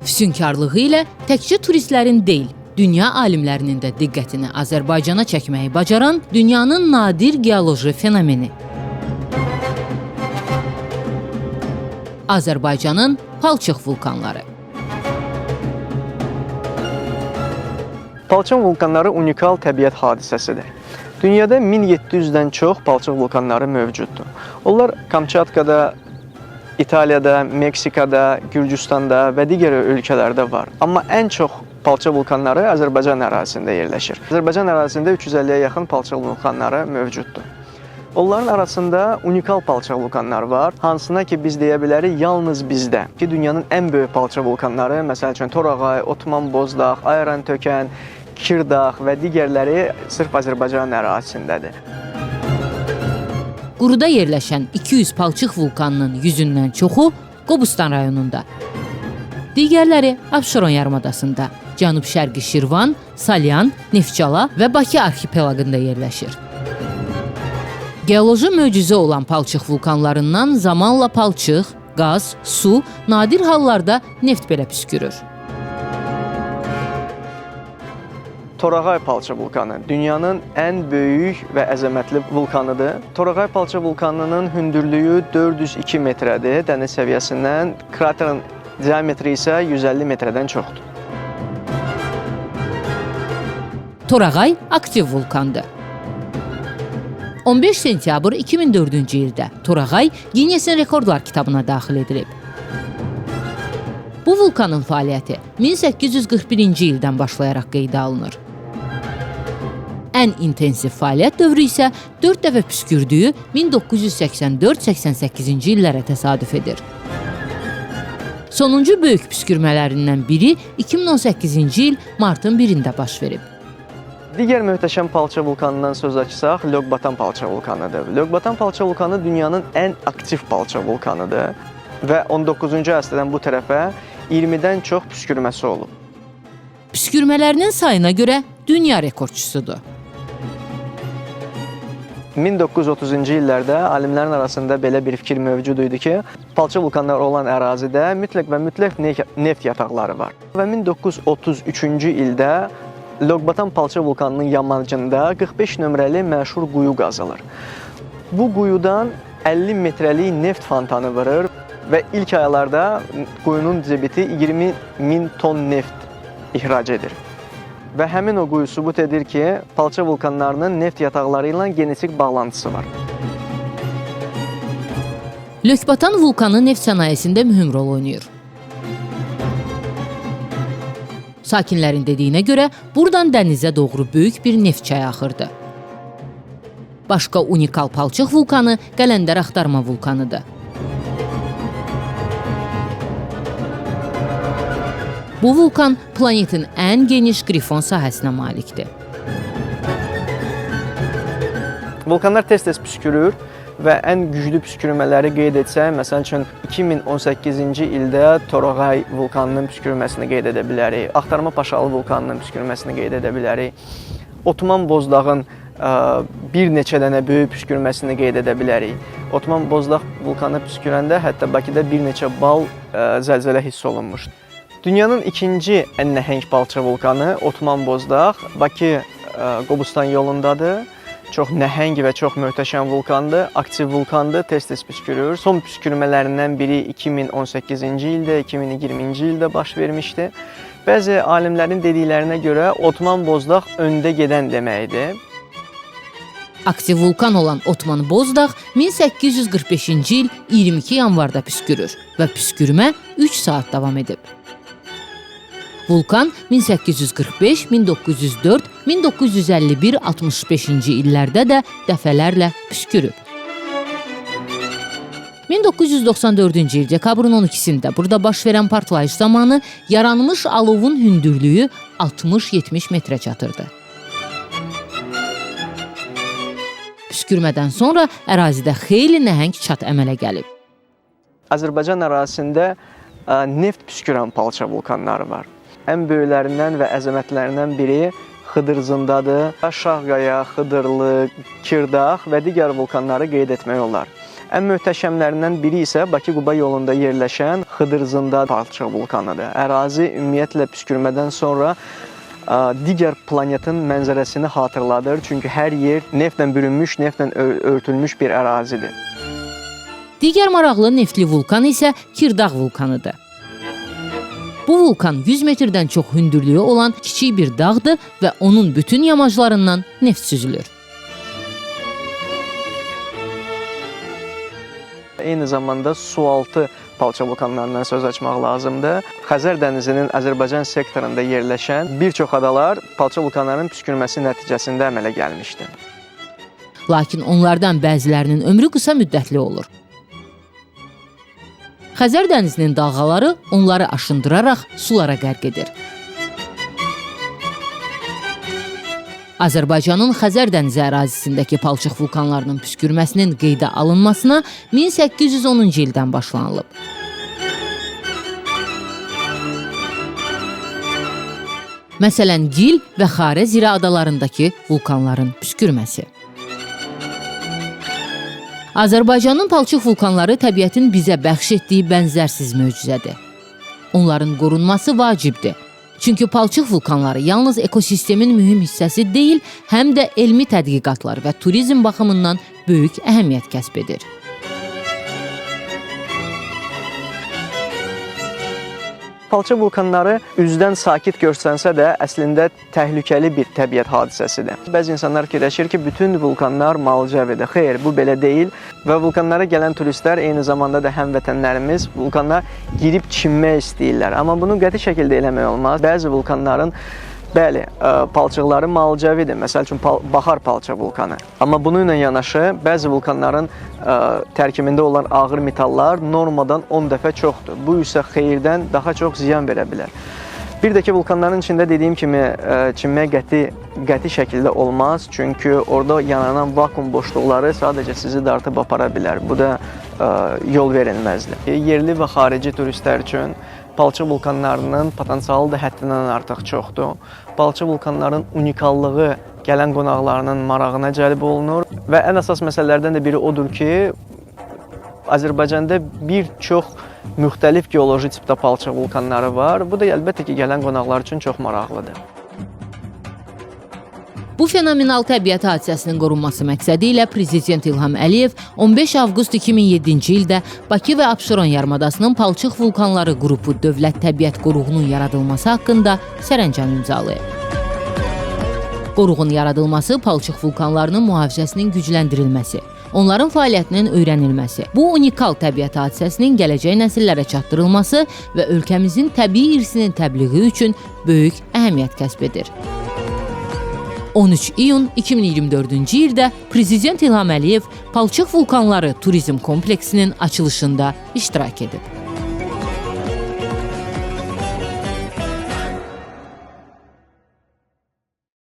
Füsunkarlığı ilə təkcə turistlərin deyil, dünya alimlərinin də diqqətini Azərbaycana çəkməyi bacaran dünyanın nadir geoloji fenomeni. Azərbaycanın palçıq vulkanları. Palçıq vulkanları unikal təbiət hadisəsidir. Dünyada 1700-dən çox palçıq vulkanları mövcuddur. Onlar Kamçatkada, İtaliyada, Meksikada, Gürcüstanda və digər ölkələrdə var. Amma ən çox palçıq vulkanları Azərbaycan ərazisində yerləşir. Azərbaycan ərazisində 350-yə yaxın palçıq vulkanları mövcuddur. Onların arasında unikal palçıq vulkanları var, hansına ki biz deyə bilərik yalnız bizdə. Ki dünyanın ən böyük palçıq vulkanları, məsəl üçün Torağay, Otman Bozdağ, Ayrantökən, Kirdağ və digərləri sırf Azərbaycan ərazisindədir. Quruda yerləşən 200 palçıq vulkanının 100-dən çoxu Qobustan rayonunda. Digərləri Abşeron yarımadasında, Cənub-Şərqi Şirvan, Salyan, Neftçala və Bakı arxipelaqında yerləşir. Geoloji möcüzə olan palçıq vulkanlarından zamanla palçıq, qaz, su, nadir hallarda neft belə püskürür. Torağay palçıq vulkanı dünyanın ən böyük və əzəmətli vulkanıdır. Torağay palçıq vulkanının hündürlüyü 402 metrədir dəniz səviyyəsindən, kraterin diametri isə 150 metrədən çoxdur. Torağay aktiv vulkandır. 15 sentyabr 2004-cü ildə Torağay Ginnesin rekordlar kitabına daxil edilib. Bu vulkanın fəaliyyəti 1841-ci ildən başlayaraq qeydə alınır. Ən intensiv fəaliyyət dövrü isə 4 dəfə püskürdüyü 1984-88-ci illərə təsadüf edir. Sonuncu böyük püskürmələrindən biri 2018-ci il martın 1-də baş verib. Digər möhtəşəm palçıq vulkanından söz açsaq, Löqbatan palçıq vulkanıdır. Löqbatan palçıq vulkanı dünyanın ən aktiv palçıq vulkanıdır və 19-cu əsrdən bu tərəfə 20-dən çox püskürməsi olub. Püskürmələrinin sayına görə dünya rekordçusudur. 1930-cu illərdə alimlərin arasında belə bir fikir mövcud idi ki, palçıq vulkanları olan ərazidə mütləq və mütləq neft yataqları var. Və 1933-cü ildə Löqbatan palçıq vulkanının yamacında 45 nömrəli məşhur quyu qazılır. Bu quyudan 50 metrəlik neft fontanı vurur və ilk aylarda quyunun debiti 20.000 ton neft ihrac edir. Və həmin o quyu sübut edir ki, palçıq vulkanlarının neft yataqları ilə genetik bağlantısı var. Löqbatan vulkanı neft sənayesində mühüm rol oynayır. Sakinlərin dediyinə görə, buradan dənizə doğru böyük bir neft çayı axırdı. Başqa unikal palçıq vulkanı Qələndər axtarma vulkanıdır. Bu vulkan planetin ən geniş qrifon sahəsinə malikdir. Vulkanlar tez-tez püskürür və ən güclü püskürmələri qeyd etsək, məsəl üçün 2018-ci ildə Torağay vulkanının püskürməsini qeyd edə bilərik, Axtarma Paşalı vulkanının püskürməsini qeyd edə bilərik, Otman Bozdağın bir neçə dənə böyük püskürməsini qeyd edə bilərik. Otman Bozdağ vulkanı püskürəndə hətta Bakıda bir neçə bal zəlzələ hiss olunmuşdur. Dünyanın ikinci ən nəhəng palçıq vulkanı Otman Bozdağ, Bakı Qobustan yolundadır. Çox nəhəng və çox möhtəşəm vulkandır, aktiv vulkandır, tez-tez püskürür. Son püskürmələrindən biri 2018-ci ildə, 2020-ci ildə baş vermişdi. Bəzi alimlərin dediklərinə görə Otman Bozdağ öndə gedən deməkdir. Aktiv vulkan olan Otman Bozdağ 1845-ci il 22 yanvarda püskürür və püskürmə 3 saat davam edib. Vulkan 1845, 1904, 1951, 65-ci illərdə də dəfələrlə püskürüb. 1994-cü il dekabrın 12-sində burada baş verən partlayış zamanı yaranmış alovun hündürlüyü 60-70 metrə çatırdı. Püskürmədən sonra ərazidə xeyli nəhəng çat əmələ gəlib. Azərbaycan ərazisində neft püskürən palçıq vulkanları var. Ən böyüklərindən və əzəmətlərindən biri Xıdırzındadır. Şahqaya, Xıdırlı, Kirdağ və digər vulkanları qeyd etmək olar. Ən möhtəşəmlərindən biri isə Bakı-Quba yolunda yerləşən Xıdırzında palçıq vulkanıdır. Ərazi ümumiyyətlə püskürmədən sonra digər planetin mənzərəsini xatırladır. Çünki hər yer neftlə bürünmüş, neftlə örtülmüş bir ərazidir. Digər maraqlı neftli vulkan isə Kirdağ vulkanıdır. Bu vulkan 100 metrdən çox hündürlüyü olan kiçik bir dağdır və onun bütün yamaclarından neft süzülür. Eyni zamanda sualtı palçıq vulkanlarından söz açmaq lazımdır. Xəzər dənizinin Azərbaycan sektorunda yerləşən bir çox adalar palçıq vulkanlarının püskürməsi nəticəsində əmələ gəlmişdi. Lakin onlardan bəzilərinin ömrü qısa müddətli olur. Xəzər dənizinin dalğaları onları aşındıraraq sulara qərq edir. Azərbaycanın Xəzər dənizi ərazisindəki palçıq vulkanlarının püskürməsinin qeydə alınmasına 1810-cu ildən başlanılıb. Məsələn, Gil və Xarə-Zirə adalarındakı vulkanların püskürməsi. Azərbaycanın palçıq vulkanları təbiətin bizə bəxş etdiyi bənzərsiz möcüzədir. Onların qorunması vacibdir. Çünki palçıq vulkanları yalnız ekosistemin mühüm hissəsi deyil, həm də elmi tədqiqatlar və turizm baxımından böyük əhəmiyyət kəsb edir. Palçıq vulkanları üzdən sakit görsənsə də, əslində təhlükəli bir təbiət hadisəsidir. Bəzi insanlar fikirləşir ki, bütün vulkanlar malıcəvidir. Xeyr, bu belə deyil və vulkanlara gələn turistlər eyni zamanda da həmvətənlərimiz vulkanlara girib çimmək istəyirlər. Amma bunu qəti şəkildə eləmək olmaz. Bəzi vulkanların bəli, palçıqları malıcəvidir. Məsəl üçün Baxar palçıq vulkanı. Amma bununla yanaşı bəzi vulkanların tərkibində olan ağır metallar normadan 10 dəfə çoxdur. Bu isə xeyirdən daha çox ziyan verə bilər. Bir də ki, vulkanların içində dediyim kimi çimmək qəti şəkildə olmaz. Çünki orada yananan vakuum boşluqları sadəcə sizi dartıb apara bilər. Bu da yol verilməzdir. Yerli və xarici turistlər üçün palçıq vulkanlarının potensialı da həddindən artıq çoxdur. Palçıq vulkanların unikallığı gələn qonaqlarının marağına cəlb olunur və ən əsas məsələlərdən də biri odur ki, Azərbaycanda bir çox müxtəlif geoloji tipdə palçıq vulkanları var. Bu da əlbəttə ki, gələn qonaqlar üçün çox maraqlıdır. Bu fenomenal təbiət hadisəsinin qorunması məqsədi ilə Prezident İlham Əliyev 15 avqust 2007-ci ildə Bakı və Abşeron yarımadasının palçıq vulkanları qrupu dövlət təbiət qoruğunun yaradılması haqqında sərəncam imzalayıb. Qoruğun yaradılması palçıq vulkanlarının mühafizəsinin gücləndirilməsi, onların fəaliyyətinin öyrənilməsi, bu unikal təbiət hadisəsinin gələcək nəsillərə çatdırılması və ölkəmizin təbii irsinin təbliği üçün böyük əhəmiyyət kəsb edir. 13 iyun 2024-cü ildə Prezident İlham Əliyev palçıq vulkanları turizm kompleksinin açılışında iştirak edib.